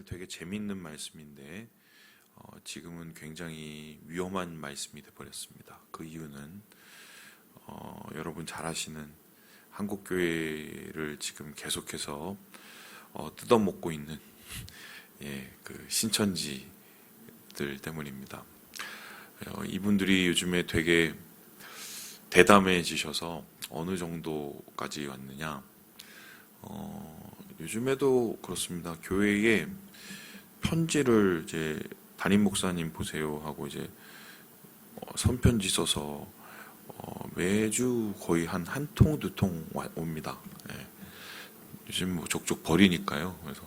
사실 되게 재미있는 말씀인데 지금은 굉장히 위험한 말씀이 되어버렸습니다. 그 이유는 여러분 잘 아시는 한국교회를 지금 계속해서 뜯어먹고 있는 그 신천지들 때문입니다. 이분들이 요즘에 되게 대담해지셔서 어느 정도까지 왔느냐, 요즘에도 그렇습니다. 교회에 편지를 이제 담임 목사님 보세요 하고 이제 손편지 써서 매주 거의 한 통, 두 통 옵니다. 요즘 뭐 족족 버리니까요. 그래서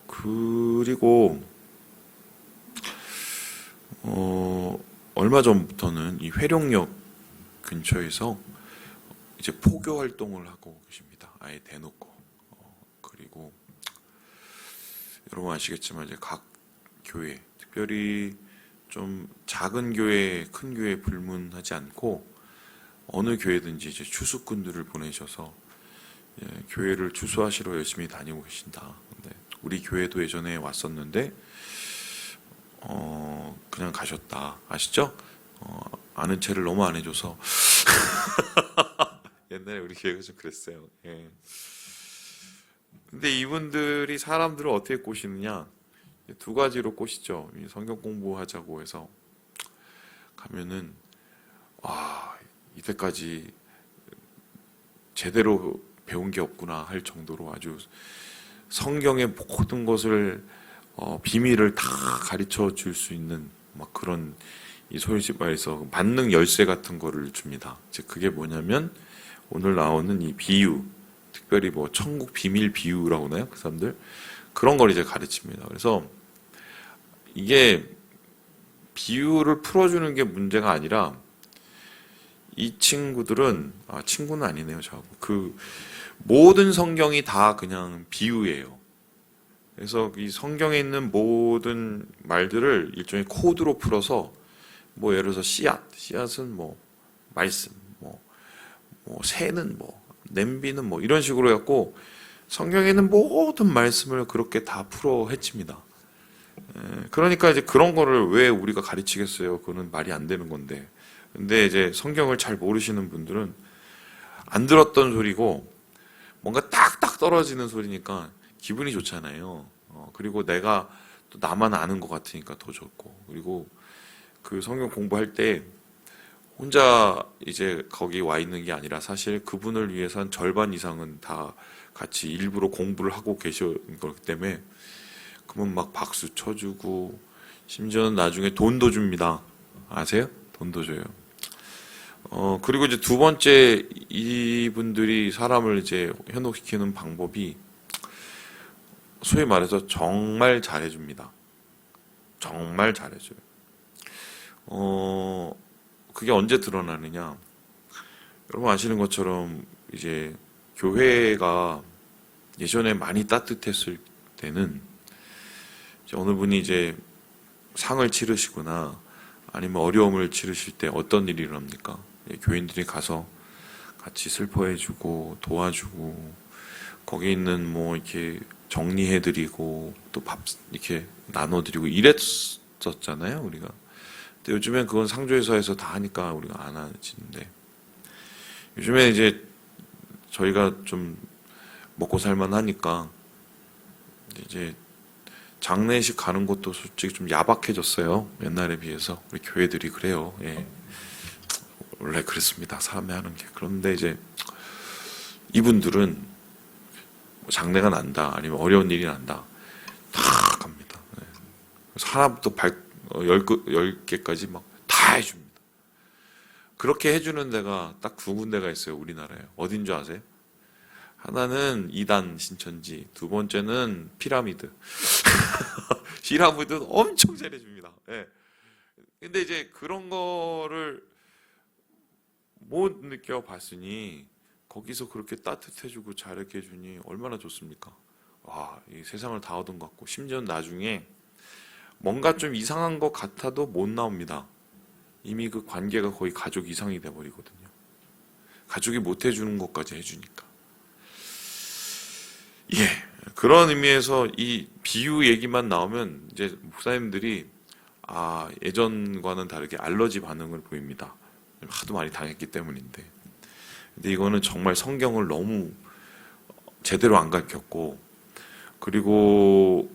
그리고 얼마 전부터는 이 회룡역 근처에서 이제 포교 활동을 하고 계십니다. 아예 대놓고. 그리고 여러분 아시겠지만 이제 각 교회, 특별히 좀 작은 교회, 큰 교회 불문하지 않고 어느 교회든지 이제 추수꾼들을 보내셔서 교회를 추수하시러 열심히 다니고 계신다. 근데 우리 교회도 예전에 왔었는데 그냥 가셨다. 아시죠? 아는 체를 너무 안 해줘서 옛날에 우리 교회가 좀 그랬어요. 예. 근데 이분들이 사람들을 어떻게 꼬시느냐? 두 가지로 꼬시죠. 성경 공부하자고 해서 가면은 이때까지 제대로 배운 게 없구나 할 정도로 아주 성경의 모든 것을 비밀을 다 가르쳐 줄 수 있는 막 그런 이 소위 말해서 만능 열쇠 같은 거를 줍니다. 즉 그게 뭐냐면 오늘 나오는 이 비유, 특별히 뭐 천국 비밀 비유라고 하나요? 그 사람들 그런 걸 이제 가르칩니다. 그래서 이게 비유를 풀어주는 게 문제가 아니라 이 친구들은 친구는 아니네요. 저하고 그 모든 성경이 다 그냥 비유예요. 그래서 이 성경에 있는 모든 말들을 일종의 코드로 풀어서 뭐 예를 들어서 씨앗은 뭐 말씀, 뭐 새는 뭐 냄비는 뭐 이런 식으로 해갖고 성경에 있는 모든 말씀을 그렇게 다 풀어 헤칩니다. 그러니까 이제 그런 거를 왜 우리가 가르치겠어요? 그거는 말이 안 되는 건데. 근데 이제 성경을 잘 모르시는 분들은 안 들었던 소리고 뭔가 딱딱 떨어지는 소리니까 기분이 좋잖아요. 그리고 내가 또 나만 아는 것 같으니까 더 좋고. 그리고 그 성경 공부할 때 혼자 이제 거기 와 있는 게 아니라 사실 그분을 위해서 한 절반 이상은 다 같이 일부러 공부를 하고 계신 거기 때문에 그러면 막 박수 쳐주고 심지어는 나중에 돈도 줍니다. 아세요? 돈도 줘요. 그리고 이제 두 번째 이분들이 사람을 이제 현혹시키는 방법이 소위 말해서 정말 잘해줍니다. 정말 잘해줘요. 그게 언제 드러나느냐? 여러분 아시는 것처럼 이제 교회가 예전에 많이 따뜻했을 때는 이제 어느 분이 이제 상을 치르시거나 아니면 어려움을 치르실 때 어떤 일이 일어납니까? 교인들이 가서 같이 슬퍼해주고 도와주고 거기 있는 뭐 이렇게 정리해드리고 또 밥 이렇게 나눠드리고 이랬었잖아요 우리가. 근데 요즘엔 그건 상조회사에서 다 하니까 우리가 안 하시는데 요즘에 이제 저희가 좀 먹고 살만 하니까 이제 장례식 가는 것도 솔직히 좀 야박해졌어요. 옛날에 비해서. 우리 교회들이 그래요. 예. 원래 그랬습니다. 사람이 하는 게. 그런데 이제 이분들은 장례가 난다. 아니면 어려운 일이 난다. 다 갑니다. 예. 하나부터 10개까지 막 다 해줍니다. 그렇게 해주는 데가 딱 두 군데가 있어요. 우리나라에. 어딘 줄 아세요? 하나는 2단 신천지, 두 번째는 피라미드. 피라미드는 엄청 잘해줍니다. 예. 근데 이제 그런 거를 못 느껴봤으니 거기서 그렇게 따뜻해주고 잘하게 해주니 얼마나 좋습니까? 와, 이 세상을 다 얻은 것 같고 심지어 나중에 뭔가 좀 이상한 것 같아도 못 나옵니다. 이미 그 관계가 거의 가족 이상이 돼버리거든요. 가족이 못 해주는 것까지 해주니까. 예, 그런 의미에서 이 비유 얘기만 나오면 이제 목사님들이 예전과는 다르게 알러지 반응을 보입니다. 하도 많이 당했기 때문인데. 근데 이거는 정말 성경을 너무 제대로 안 가르쳤고, 그리고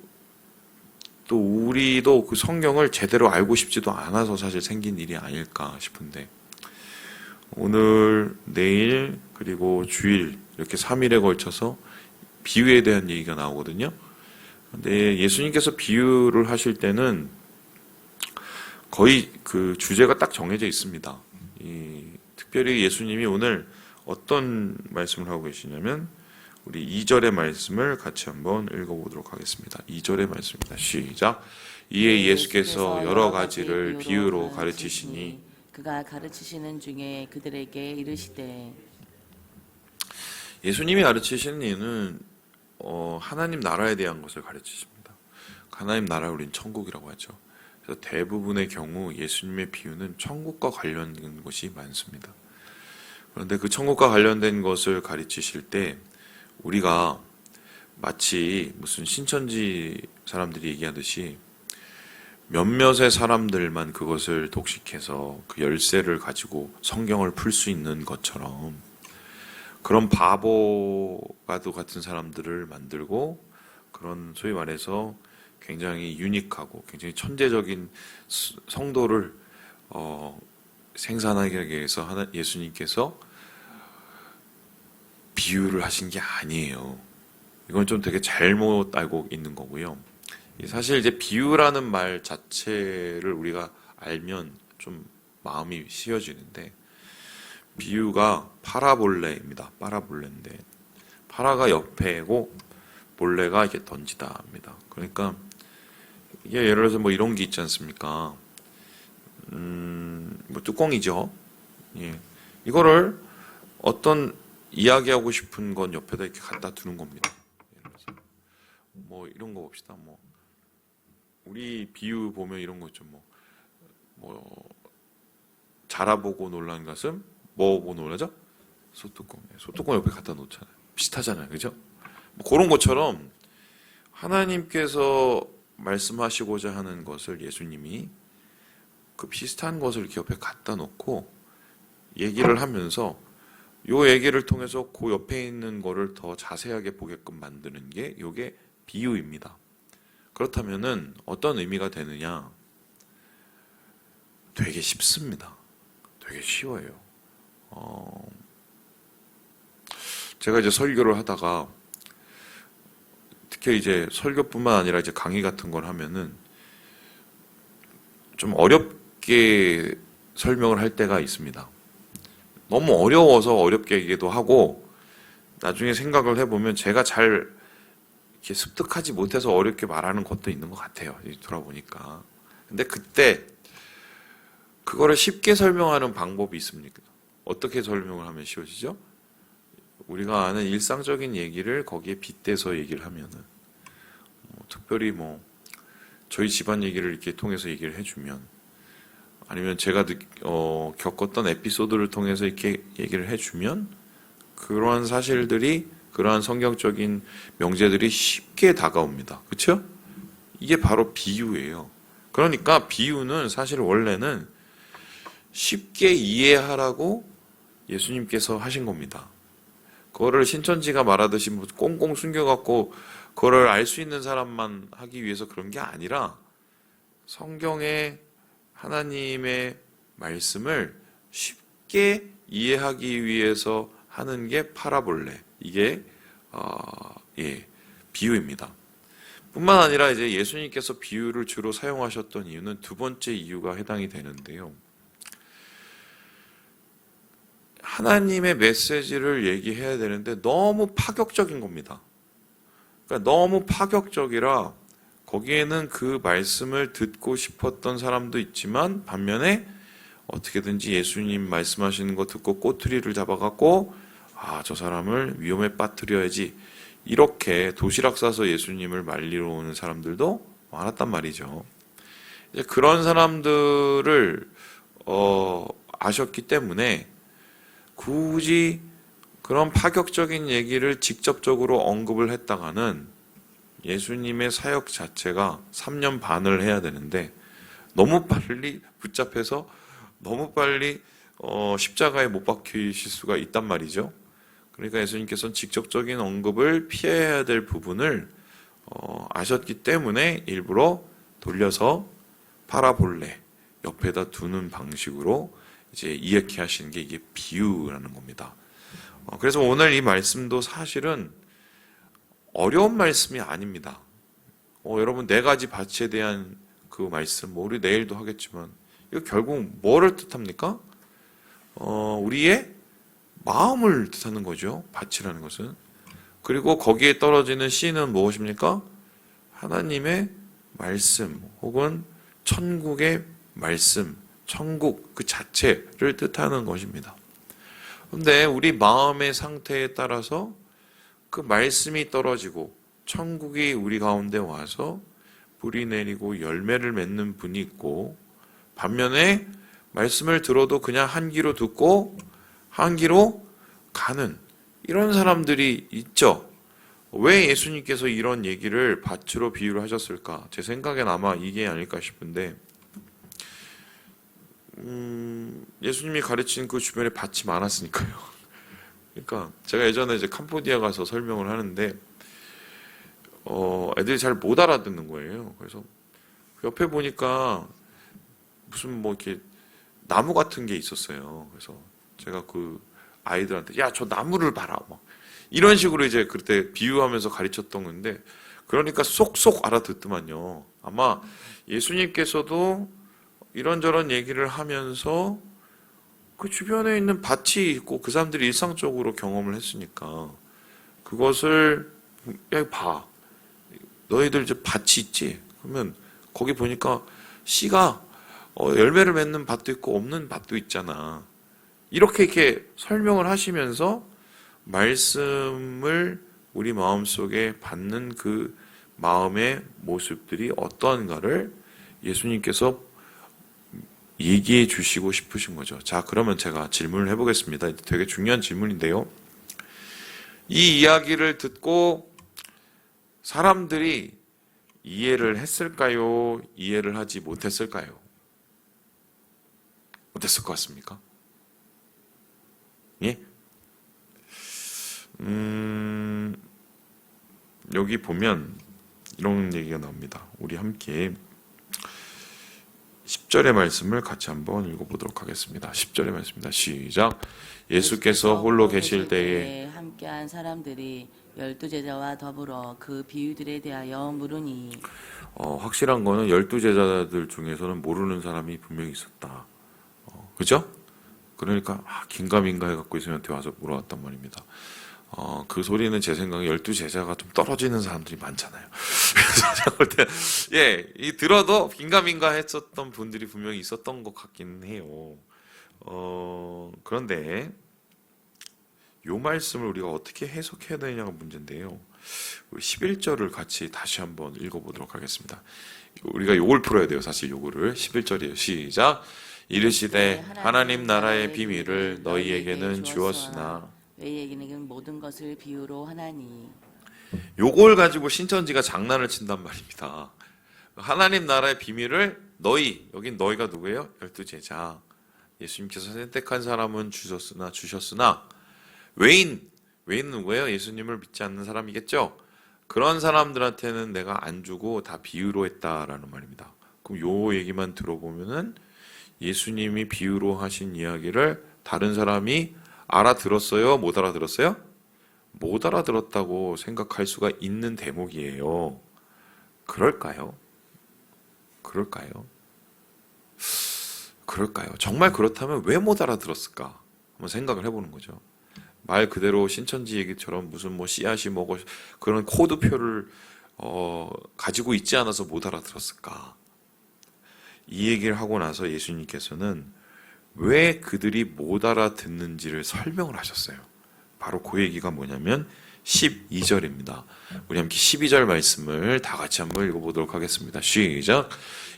또 우리도 그 성경을 제대로 알고 싶지도 않아서 사실 생긴 일이 아닐까 싶은데, 오늘, 내일, 그리고 주일 이렇게 3일에 걸쳐서 비유에 대한 얘기가 나오거든요. 근데 예수님께서 비유를 하실 때는 거의 그 주제가 딱 정해져 있습니다. 특별히 예수님이 오늘 어떤 말씀을 하고 계시냐면 우리 2절의 말씀을 같이 한번 읽어보도록 하겠습니다. 2절의 말씀입니다. 시작. 이에 예수께서 여러 가지를 비유로 가르치시니 그가 가르치시는 중에 그들에게 이르시되. 예수님이 가르치시는 이유는 하나님 나라에 대한 것을 가르치십니다. 하나님 나라 우린 천국이라고 하죠. 그래서 대부분의 경우 예수님의 비유는 천국과 관련된 것이 많습니다. 그런데 그 천국과 관련된 것을 가르치실 때 우리가 마치 무슨 신천지 사람들이 얘기하듯이 몇몇의 사람들만 그것을 독식해서 그 열쇠를 가지고 성경을 풀 수 있는 것처럼 그런 바보가도 같은 사람들을 만들고 그런 소위 말해서 굉장히 유니크하고 굉장히 천재적인 성도를 생산하기 위해서 예수님께서 비유를 하신 게 아니에요. 이건 좀 되게 잘못 알고 있는 거고요. 사실 이제 비유라는 말 자체를 우리가 알면 좀 마음이 쉬워지는데, 비유가 파라볼레입니다. 파라볼레인데 파라가 옆에고 볼레가 이렇게 던지다입니다. 그러니까 이게 예를 들어서 뭐 이런 게 있지 않습니까? 뭐 뚜껑이죠. 예. 이거를 어떤 이야기하고 싶은 건 옆에다 이렇게 갖다 두는 겁니다. 예를 들어서 뭐 이런 거 봅시다. 뭐 우리 비유 보면 이런 거 있죠. 뭐 자라보고 놀란 가슴, 뭐 보고 놀라죠? 소뚜껑. 소뚜껑 옆에 갖다 놓잖아요. 비슷하잖아요, 그죠? 뭐 그런 것처럼 하나님께서 말씀하시고자 하는 것을 예수님이 그 비슷한 것을 이렇게 옆에 갖다 놓고 얘기를 하면서 요 얘기를 통해서 그 옆에 있는 거를 더 자세하게 보게끔 만드는 게 요게 비유입니다. 그렇다면은 어떤 의미가 되느냐? 되게 쉽습니다. 되게 쉬워요. 제가 이제 설교를 하다가 특히 이제 설교뿐만 아니라 이제 강의 같은 걸 하면은 좀 어렵게 설명을 할 때가 있습니다. 너무 어려워서 어렵게 얘기도 하고 나중에 생각을 해보면 제가 잘 이렇게 습득하지 못해서 어렵게 말하는 것도 있는 것 같아요. 돌아보니까. 근데 그때 그거를 쉽게 설명하는 방법이 있습니까? 어떻게 설명을 하면 쉬워지죠? 우리가 아는 일상적인 얘기를 거기에 빗대서 얘기를 하면은 특별히 뭐 저희 집안 얘기를 이렇게 통해서 얘기를 해주면 아니면 제가 겪었던 에피소드를 통해서 이렇게 얘기를 해주면 그러한 사실들이 그러한 성경적인 명제들이 쉽게 다가옵니다. 그렇죠? 이게 바로 비유예요. 그러니까 비유는 사실 원래는 쉽게 이해하라고 예수님께서 하신 겁니다. 그거를 신천지가 말하듯이 뭐 꽁꽁 숨겨갖고 그거를 알 수 있는 사람만 하기 위해서 그런 게 아니라 성경의 하나님의 말씀을 쉽게 이해하기 위해서 하는 게 파라볼레. 이게 비유입니다. 뿐만 아니라 이제 예수님께서 비유를 주로 사용하셨던 이유는 두 번째 이유가 해당이 되는데요. 하나님의 메시지를 얘기해야 되는데 너무 파격적인 겁니다. 그러니까 너무 파격적이라 거기에는 그 말씀을 듣고 싶었던 사람도 있지만 반면에 어떻게든지 예수님 말씀하시는 거 듣고 꼬투리를 잡아갖고 저 사람을 위험에 빠뜨려야지 이렇게 도시락 싸서 예수님을 말리러 오는 사람들도 많았단 말이죠. 이제 그런 사람들을 아셨기 때문에 굳이 그런 파격적인 얘기를 직접적으로 언급을 했다가는 예수님의 사역 자체가 3년 반을 해야 되는데 너무 빨리 붙잡혀서 너무 빨리 십자가에 못 박히실 수가 있단 말이죠. 그러니까 예수님께서는 직접적인 언급을 피해야 될 부분을 아셨기 때문에 일부러 돌려서 파라볼레 옆에다 두는 방식으로 이제 이해케 하시는 게 이게 비유라는 겁니다. 그래서 오늘 이 말씀도 사실은 어려운 말씀이 아닙니다. 여러분 네 가지 밭에 대한 그 말씀, 우리 내일도 하겠지만 이거 결국 뭐를 뜻합니까? 우리의 마음을 뜻하는 거죠. 밭이라는 것은. 그리고 거기에 떨어지는 씨는 무엇입니까? 하나님의 말씀 혹은 천국의 말씀, 천국 그 자체를 뜻하는 것입니다. 그런데 우리 마음의 상태에 따라서 그 말씀이 떨어지고 천국이 우리 가운데 와서 뿌리 내리고 열매를 맺는 분이 있고, 반면에 말씀을 들어도 그냥 한 귀로 듣고 한 귀로 가는 이런 사람들이 있죠. 왜 예수님께서 이런 얘기를 밭으로 비유를 하셨을까? 제 생각엔 아마 이게 아닐까 싶은데, 예수님이 가르친 그 주변에 밭이 많았으니까요. 그러니까 제가 예전에 이제 캄보디아 가서 설명을 하는데 애들이 잘 못 알아듣는 거예요. 그래서 옆에 보니까 무슨 뭐 이렇게 나무 같은 게 있었어요. 그래서 제가 그 아이들한테 야, 저 나무를 봐라, 막 이런 식으로 이제 그때 비유하면서 가르쳤던 건데, 그러니까 쏙쏙 알아듣더만요. 아마 예수님께서도 이런저런 얘기를 하면서 그 주변에 있는 밭이 있고 그 사람들이 일상적으로 경험을 했으니까 그것을, 야, 봐, 너희들 이제 밭이 있지? 그러면 거기 보니까 씨가 열매를 맺는 밭도 있고 없는 밭도 있잖아. 이렇게 설명을 하시면서 말씀을 우리 마음속에 받는 그 마음의 모습들이 어떠한가를 예수님께서 얘기해 주시고 싶으신 거죠. 자, 그러면 제가 질문을 해보겠습니다. 되게 중요한 질문인데요. 이 이야기를 듣고 사람들이 이해를 했을까요? 이해를 하지 못했을까요? 어땠을 것 같습니까? 예? 여기 보면 이런 얘기가 나옵니다. 우리 함께 10절의 말씀을 같이 한번 읽어보도록 하겠습니다. 10절의 말씀입니다. 시작. 예수께서 홀로 계실 때에 함께한 사람들이 12제자와 더불어 그 비유들에 대하여 물으니, 확실한 거는 12제자들 중에서는 모르는 사람이 분명히 있었다. 그죠? 그러니까 긴가민가 해갖고 예수님한테 와서 물어왔단 말입니다. 그 소리는 제 생각에 12제자가 좀 떨어지는 사람들이 많잖아요. 그래서 제가 볼 때, 이 들어도 긴가민가 했었던 분들이 분명히 있었던 것 같긴 해요. 그런데 요 말씀을 우리가 어떻게 해석해야 되냐가 문제인데요. 11절을 같이 다시 한번 읽어보도록 하겠습니다. 우리가 요걸 풀어야 돼요. 사실 요거를. 11절이에요. 시작. 이르시되 하나님 나라의 비밀을 너희에게는 주었으나 너희에게는 모든 것을 비유로 하나니. 요걸 가지고 신천지가 장난을 친단 말입니다. 하나님 나라의 비밀을 너희, 여긴 너희가 누구예요? 12제자. 예수님께서 선택한 사람은 주셨으나 외인은 누구예요? 예수님을 믿지 않는 사람이겠죠? 그런 사람들한테는 내가 안 주고 다 비유로 했다라는 말입니다. 그럼 요 얘기만 들어보면은 예수님이 비유로 하신 이야기를 다른 사람이 알아들었어요? 못 알아들었어요? 못 알아들었다고 생각할 수가 있는 대목이에요. 그럴까요? 정말 그렇다면 왜 못 알아들었을까? 한번 생각을 해보는 거죠. 말 그대로 신천지 얘기처럼 무슨 뭐 씨앗이 뭐고 그런 코드표를 가지고 있지 않아서 못 알아들었을까? 이 얘기를 하고 나서 예수님께서는 왜 그들이 못 알아듣는지를 설명을 하셨어요. 바로 그 얘기가 뭐냐면 12절입니다. 우리 함께 12절 말씀을 다 같이 한번 읽어보도록 하겠습니다. 시작.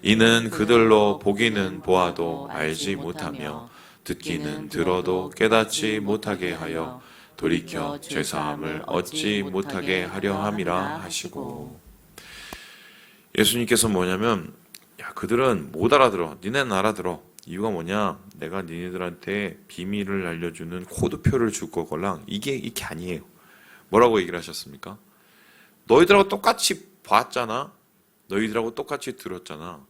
이는 그들로 보기는 보아도 알지 못하며 듣기는 들어도 깨닫지 못하게 하여 돌이켜 죄사함을 얻지 못하게 하려 함이라 하시고. 예수님께서 뭐냐면 야 그들은 못 알아들어. 니네는 알아들어. 이유가 뭐냐? 내가 니네들한테 비밀을 알려주는 코드표를 줄 거걸랑 이게 아니에요. 뭐라고 얘기를 하셨습니까? 너희들하고 똑같이 봤잖아. 너희들하고 똑같이 들었잖아.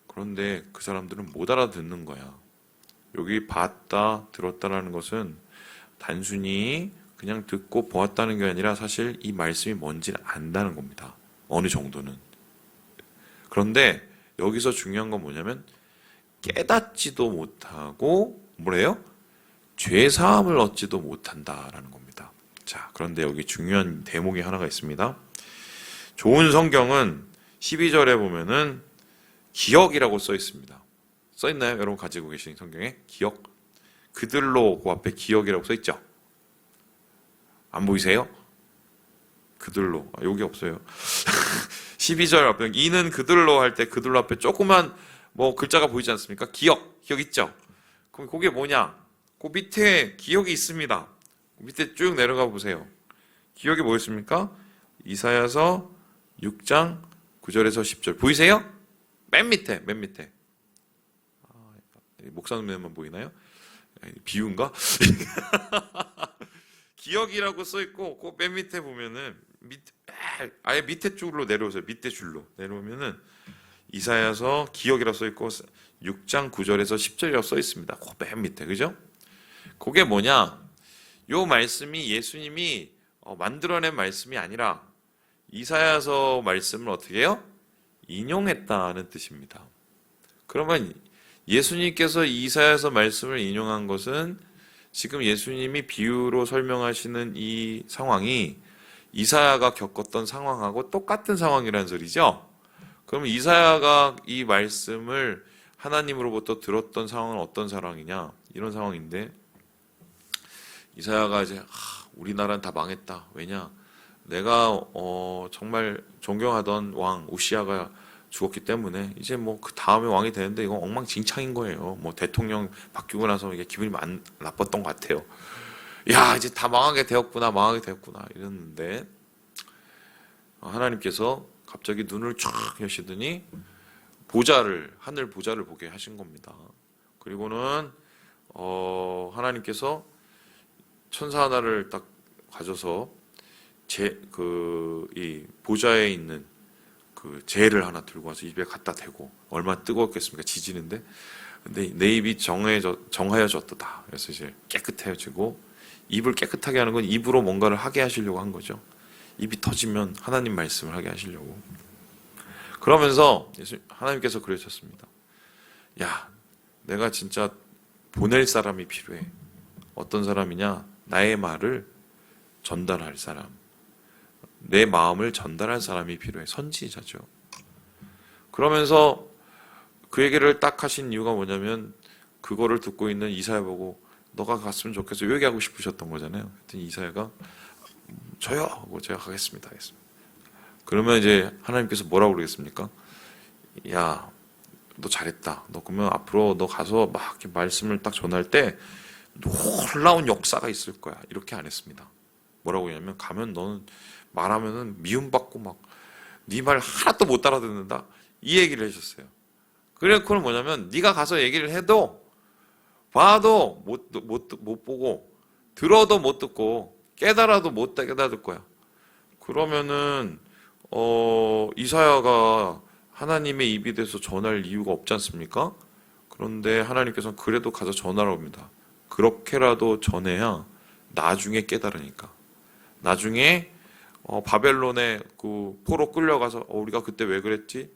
그런데 그 사람들은 못 알아듣는 거야. 여기 봤다, 들었다라는 것은 단순히 그냥 듣고 보았다는 게 아니라 사실 이 말씀이 뭔지를 안다는 겁니다. 어느 정도는. 그런데 여기서 중요한 건 뭐냐면 깨닫지도 못하고 뭐래요? 죄 사함을 얻지도 못한다라는 겁니다. 자, 그런데 여기 중요한 대목이 하나가 있습니다. 좋은 성경은 12절에 보면은 기억이라고 써 있습니다. 써 있나요? 여러분 가지고 계신 성경에 기억? 그들로 그 앞에 기억이라고 써 있죠? 안 보이세요? 그들로. 여기 없어요. 12절 앞에 이는 그들로 할 때 그들로 앞에 조그만 뭐 글자가 보이지 않습니까? 기억 있죠? 그럼 그게 뭐냐? 그 밑에 기억이 있습니다. 밑에 쭉 내려가 보세요. 기억이 뭐였습니까? 이사야서 6장 9절에서 10절 보이세요? 맨 밑에 목사님만 보이나요? 비유인가? 기억이라고 써 있고 그 맨 밑에 보면은 아예 밑에 줄로 내려오세요. 밑에 줄로 내려오면은 이사야서 기억이라고 써 있고 6장 9절에서 10절이라고 써 있습니다. 그 맨 밑에 그죠? 그게 뭐냐? 요 말씀이 예수님이 만들어낸 말씀이 아니라 이사야서 말씀을 어떻게 해요? 인용했다는 뜻입니다. 그러면 예수님께서 이사야서 말씀을 인용한 것은 지금 예수님이 비유로 설명하시는 이 상황이 이사야가 겪었던 상황하고 똑같은 상황이라는 소리죠. 그러면 이사야가 이 말씀을 하나님으로부터 들었던 상황은 어떤 상황이냐? 이런 상황인데 이사야가 이제 우리나라는 다 망했다. 왜냐? 내가 정말 존경하던 왕 우시아가 죽었기 때문에 이제 뭐 그 다음에 왕이 되는데 이건 엉망진창인 거예요. 뭐 대통령 바뀌고 나서 이게 기분이 나빴던 것 같아요. 야 이제 다 망하게 되었구나 이랬는데 하나님께서 갑자기 눈을 쫙 여시더니 하늘 보좌를 보게 하신 겁니다. 그리고는 하나님께서 천사 하나를 딱 가져서 이 보좌에 있는 그 재를 하나 들고 와서 입에 갖다 대고 얼마나 뜨거웠겠습니까? 지지는데 근데 내 입이 정하여졌다. 그래서 이제 깨끗해지고 입을 깨끗하게 하는 건 입으로 뭔가를 하게 하시려고 한 거죠. 입이 터지면 하나님 말씀을 하게 하시려고. 그러면서 하나님께서 그러셨습니다. 야, 내가 진짜 보낼 사람이 필요해. 어떤 사람이냐? 나의 말을 전달할 사람. 내 마음을 전달할 사람이 필요해. 선지자죠. 그러면서 그 얘기를 딱 하신 이유가 뭐냐면 그거를 듣고 있는 이사야 보고 너가 갔으면 좋겠어. 요 얘기하고 싶으셨던 거잖아요. 그랬더니 이사야가 저요 하고 제가 가겠습니다. 그러면 이제 하나님께서 뭐라고 그러겠습니까? 야, 너 잘했다. 너 그러면 앞으로 너 가서 막 이렇게 말씀을 딱 전할 때 놀라운 역사가 있을 거야. 이렇게 안 했습니다. 뭐라고 했냐면 가면 너는 말하면은 미움받고 막 네 말 하나도 못 알아듣는다. 이 얘기를 해주셨어요. 그래 그건 뭐냐면 네가 가서 얘기를 해도 봐도 못 보고 들어도 못 듣고 깨달아도 못 깨달을 거야. 그러면은 이사야가 하나님의 입이 돼서 전할 이유가 없지 않습니까? 그런데 하나님께서는 그래도 가서 전하라고 합니다. 그렇게라도 전해야 나중에 깨달으니까. 나중에 바벨론의 그 포로 끌려가서 우리가 그때 왜 그랬지?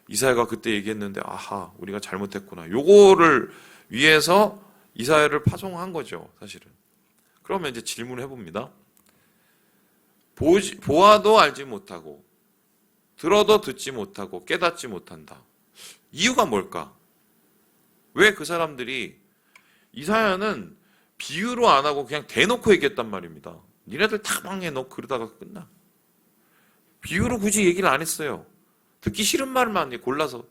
이사야가 그때 얘기했는데 아하 우리가 잘못했구나. 요거를 위해서 이사야를 파송한 거죠. 사실은. 그러면 이제 질문을 해봅니다. 보아도 알지 못하고 들어도 듣지 못하고 깨닫지 못한다. 이유가 뭘까? 왜 그 사람들이 이사야는 비유로 안 하고 그냥 대놓고 얘기했단 말입니다. 니네들 다 망해 너 그러다가 끝나. 비유로 굳이 얘기를 안 했어요. 듣기 싫은 말만 골라서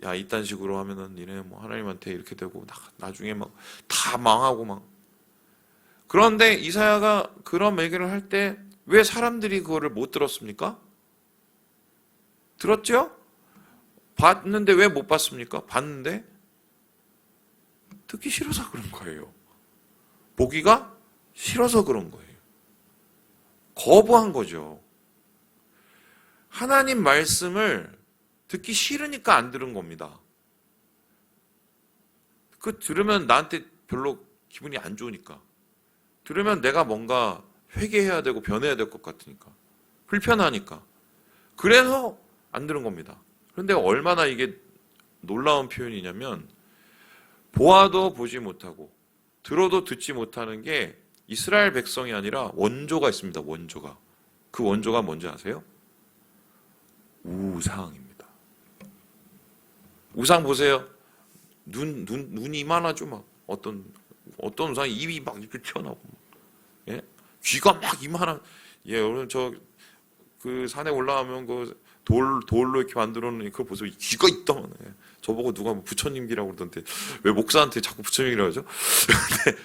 야 이딴 식으로 하면은 니네 뭐 하나님한테 이렇게 되고 나중에 막 다 망하고 막. 그런데 이사야가 그런 얘기를 할 때 왜 사람들이 그거를 못 들었습니까? 들었죠? 봤는데 왜 못 봤습니까? 봤는데 듣기 싫어서 그런 거예요. 보기가 싫어서 그런 거예요. 거부한 거죠. 하나님 말씀을 듣기 싫으니까 안 들은 겁니다. 그 들으면 나한테 별로 기분이 안 좋으니까. 들으면 내가 뭔가 회개해야 되고 변해야 될 것 같으니까. 불편하니까. 그래서 안 들은 겁니다. 그런데 얼마나 이게 놀라운 표현이냐면 보아도 보지 못하고 들어도 듣지 못하는 게 이스라엘 백성이 아니라 원조가 있습니다. 원조가. 그 원조가 뭔지 아세요? 우상입니다. 우상 보세요. 눈이 이만하죠. 막 어떤 우상이 입이 막 이렇게 튀어나오고, 예? 귀가 막 이만한. 예, 여러분 그 산에 올라가면 그 돌로 이렇게 만들어 놓은 그거 보세요. 귀가 있다만. 예. 저보고 누가 뭐 부처님 귀라고 그러던데 왜 목사한테 자꾸 부처님이라고 하죠? 근데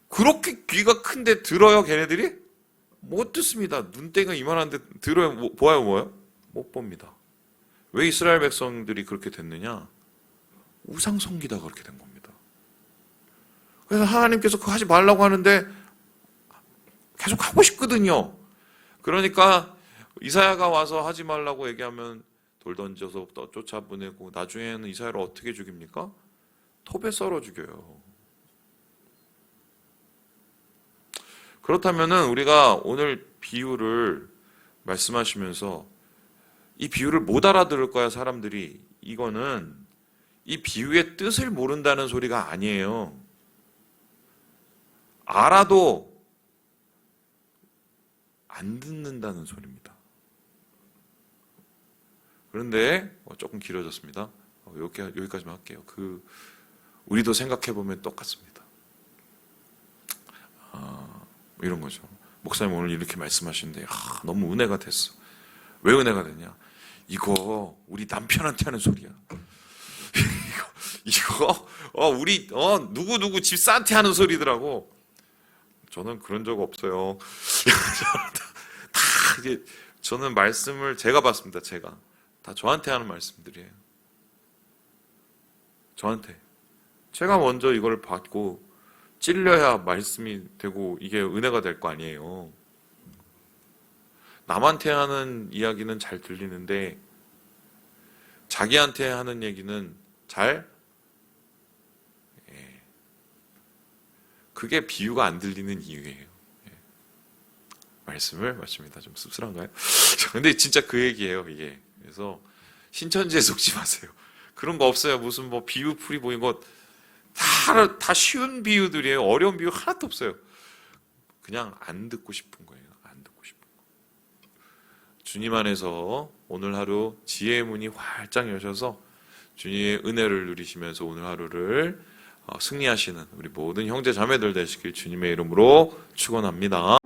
그렇게 귀가 큰데 들어요, 걔네들이? 못 듣습니다. 눈대가 이만한데 들어요, 보아요, 뭐요? 못 봅니다. 왜 이스라엘 백성들이 그렇게 됐느냐? 우상 섬기다가 그렇게 된 겁니다. 그래서 하나님께서 그거 하지 말라고 하는데 계속 하고 싶거든요. 그러니까 이사야가 와서 하지 말라고 얘기하면 돌 던져서 쫓아보내고 나중에는 이사야를 어떻게 죽입니까? 톱에 썰어 죽여요. 그렇다면은 우리가 오늘 비유를 말씀하시면서 이 비유를 못 알아들을 거야, 사람들이. 이거는 이 비유의 뜻을 모른다는 소리가 아니에요. 알아도 안 듣는다는 소리입니다. 그런데 조금 길어졌습니다. 여기까지만 할게요. 우리도 생각해 보면 똑같습니다. 이런 거죠. 목사님 오늘 이렇게 말씀하시는데 너무 은혜가 됐어. 왜 은혜가 되냐? 이거 우리 남편한테 하는 소리야. 이거 우리 누구 집사한테 하는 소리더라고. 저는 그런 적 없어요. 다 이게 저는 말씀을 제가 봤습니다. 제가 다 저한테 하는 말씀들이에요. 저한테 제가 먼저 이걸 받고 찔려야 말씀이 되고 이게 은혜가 될 거 아니에요. 남한테 하는 이야기는 잘 들리는데 자기한테 하는 얘기는 그게 비유가 안 들리는 이유예요. 말씀을 마칩니다. 좀 씁쓸한가요? 근데 진짜 그 얘기예요, 이게. 그래서 신천지에 속지 마세요. 그런 거 없어요. 무슨 뭐 비유풀이 보인 것 다 쉬운 비유들이에요. 어려운 비유 하나도 없어요. 그냥 안 듣고 싶은 거예요. 안 듣고 싶은 거. 주님 안에서 오늘 하루 지혜의 문이 활짝 여셔서 주님의 은혜를 누리시면서 오늘 하루를 승리하시는 우리 모든 형제 자매들 되시길 주님의 이름으로 축원합니다.